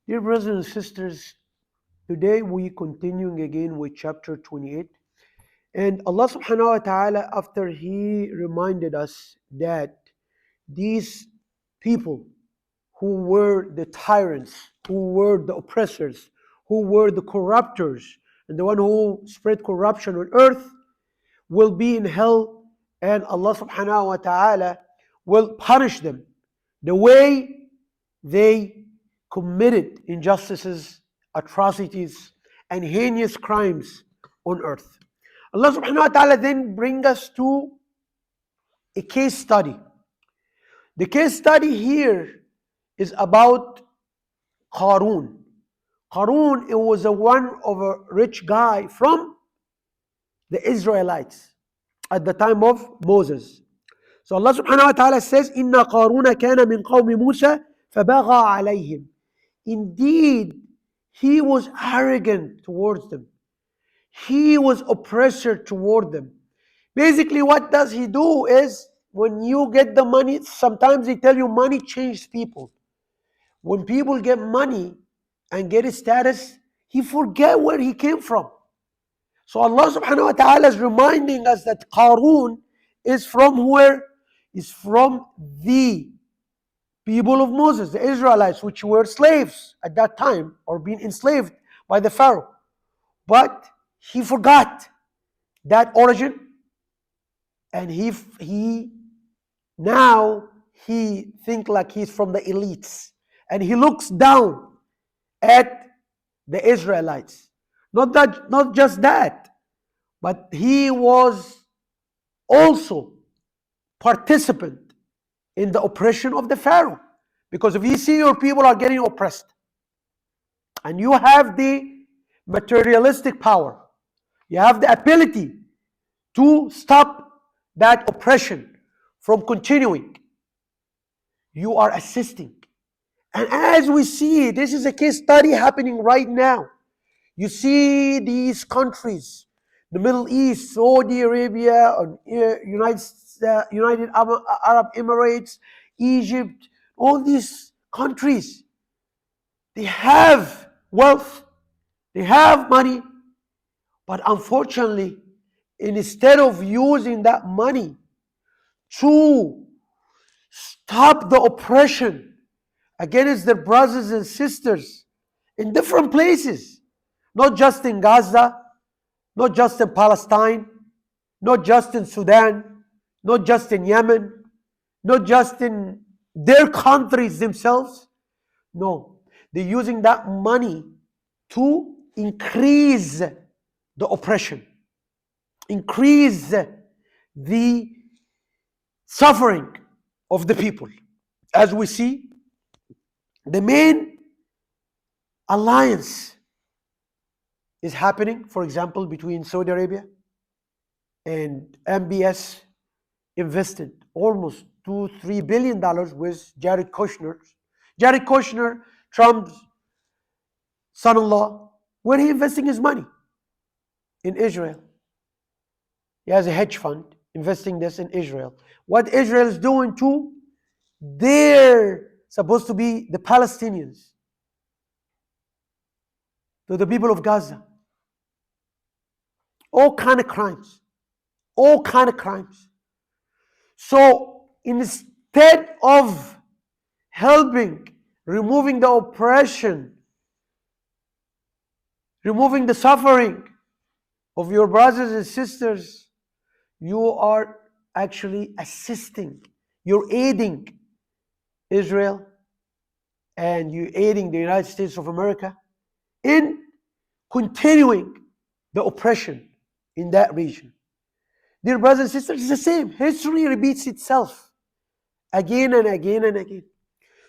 Dear brothers and sisters, today we continuing again with chapter 28. And Allah subhanahu wa ta'ala, after He reminded us that these people who were the tyrants, who were the oppressors, who were the corruptors, and the one who spread corruption on earth will be in hell, and Allah subhanahu wa ta'ala will punish them the way they committed injustices, atrocities, and heinous crimes on earth. Allah subhanahu wa ta'ala then bring us to a case study. The case study here is about Qarun. Qarun, it was a rich guy from the Israelites at the time of Moses. So Allah subhanahu wa ta'ala says, Inna Qaruna kana min qawmi Musa fabagha alayhim. Indeed, he was arrogant towards them. He was oppressor toward them. Basically, what does he do is, when you get the money, sometimes they tell you money changes people. When people get money and get a status, he forget where he came from. So Allah subhanahu wa ta'ala is reminding us that Qarun is from where? Is from the people of Moses, the Israelites, which were slaves at that time or being enslaved by the Pharaoh. But he forgot that origin, and he now he think like he's from the elites, and he looks down at the Israelites. Not just that, but he was also participant in the oppression of the Pharaoh. Because if you see your people are getting oppressed, and you have the materialistic power, you have the ability to stop that oppression from continuing, you are assisting. And as we see, this is a case study happening right now. You see these countries, the Middle East, Saudi Arabia, United Arab Emirates, Egypt, all these countries, they have wealth, they have money, but unfortunately, instead of using that money to stop the oppression against their brothers and sisters in different places, not just in Gaza, not just in Palestine, not just in Sudan, not just in Yemen, not just in their countries themselves. No, they're using that money to increase the oppression, increase the suffering of the people. As we see, the main alliance is happening, for example, between Saudi Arabia and MBS invested almost $2-3 billion with Jared Kushner. Jared Kushner, Trump's son-in-law, where he investing his money? In Israel. He has a hedge fund investing this in Israel. What Israel is doing too, they're supposed to be the Palestinians, to the people of Gaza. All kind of crimes. All kind of crimes. So instead of helping, removing the oppression, removing the suffering of your brothers and sisters, you are actually assisting, you're aiding Israel, and you're aiding the United States of America in continuing the oppression in that region. Dear brothers and sisters, it's the same. History repeats itself again and again and again.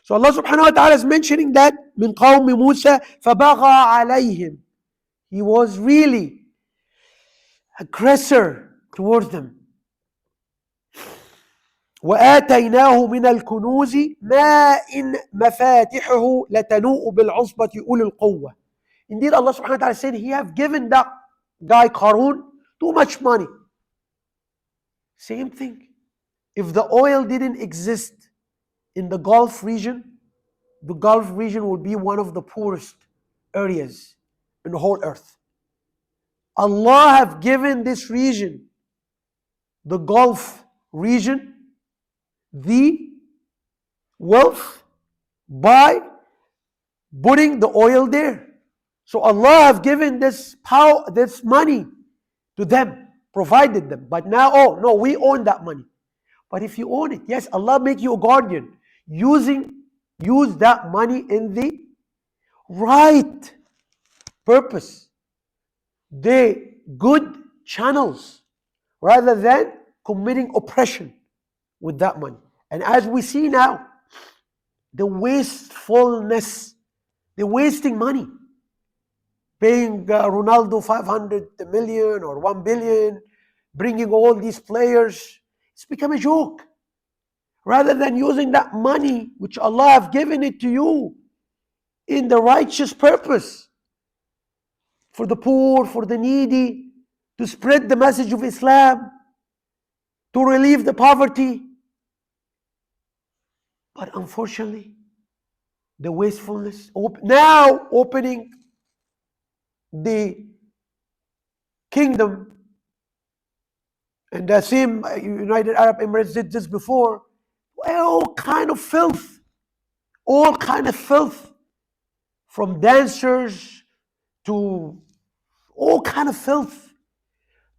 So Allah subhanahu wa ta'ala is mentioning that min qawmi Musa fabagha alayhim. He was really aggressor towards them. وآتيناه من الكنوز ما إن مفاتحه لتنوء بالعصبة أولي القوة. Indeed, Allah subhanahu wa ta'ala said He have given that guy Qarun too much money. Same thing. If the oil didn't exist in the Gulf region, the Gulf region will be one of the poorest areas in the whole earth. Allah have given this region, the Gulf region, the wealth by putting the oil there. So Allah have given this power, this money to them, provided them. But now, oh no, we own that money. But if you own it, yes, Allah make you a guardian. Use that money in the right purpose, the good channels, rather than committing oppression with that money. And as we see now, the wastefulness, the wasting money, paying Ronaldo 500 million or 1 billion, bringing all these players, it's become a joke. Rather than using that money, which Allah have given it to you, in the righteous purpose, for the poor, for the needy, to spread the message of Islam, to relieve the poverty. But unfortunately, the wastefulness, now opening the kingdom, and the same United Arab Emirates did this before, all kind of filth, from dancers to all kind of filth,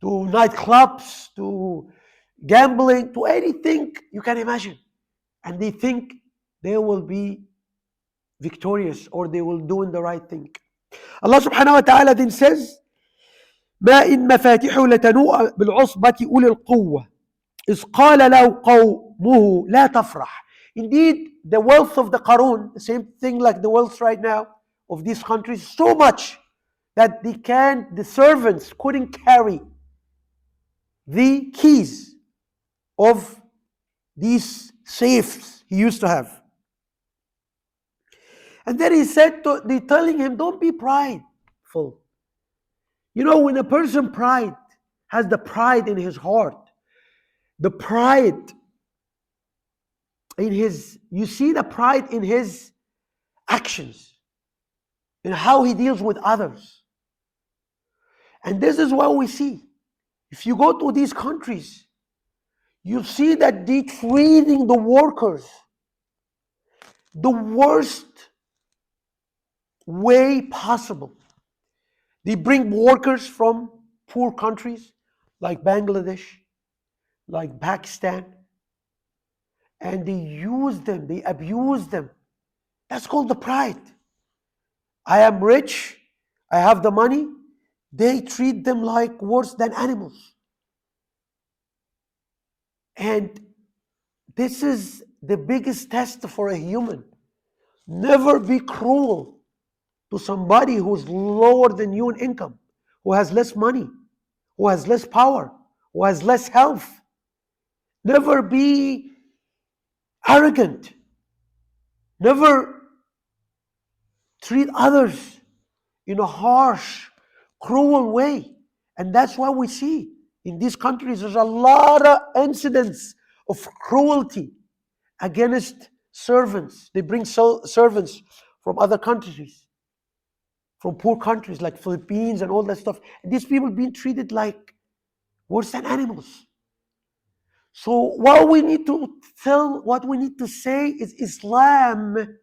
to nightclubs, to gambling, to anything you can imagine. And they think they will be victorious, or they will do the right thing. Allah subhanahu wa ta'ala then says, ما إن مفاتحه لتنوء بالعصبة أولي القوة إذ قال له قومه لا تفرح. Indeed, the wealth of the Qarun, the same thing like the wealth right now of these countries, so much that the servants couldn't carry the keys of these safes he used to have. And then he said, they're telling him, don't be prideful. You know, when a person has the pride in his heart, the pride in you see the pride in his actions, in how he deals with others. And this is what we see. If you go to these countries, you see that they're treating the workers the worst way possible. They bring workers from poor countries like Bangladesh, like Pakistan, and they use them, they abuse them. That's called the pride. I am rich, I have the money. They treat them like worse than animals. And this is the biggest test for a human. Never be cruel to somebody who's lower than you in income, who has less money, who has less power, who has less health. Never be arrogant. Never treat others in a harsh, cruel way. And that's why we see in these countries there's a lot of incidents of cruelty against servants. They bring servants from other countries, from poor countries like Philippines and all that stuff. And these people being treated like worse than animals. So what we need to say is Islam,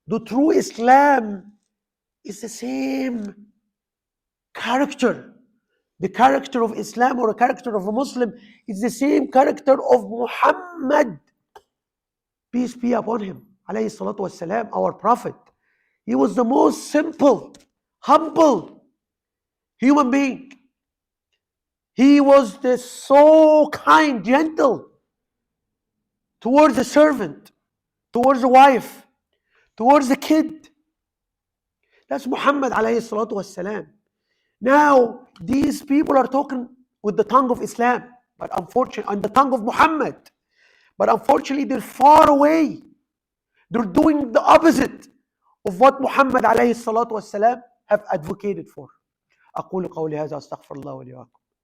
the true Islam, is the same character. The character of Islam, or a character of a Muslim, is the same character of Muhammad, peace be upon him, alayhi salatu wassalam, our prophet. He was the most simple, humble human being. He was so kind, gentle towards the servant, towards the wife, towards the kid. That's Muhammad alayhi salatu wassalam. Now, these people are talking with the tongue of Islam, but unfortunately, and the tongue of Muhammad. But unfortunately, they're far away. They're doing the opposite of what Muhammad alayhi salatu wassalam have advocated for. أقول قولي هذا أستغفر الله ولي ولكم.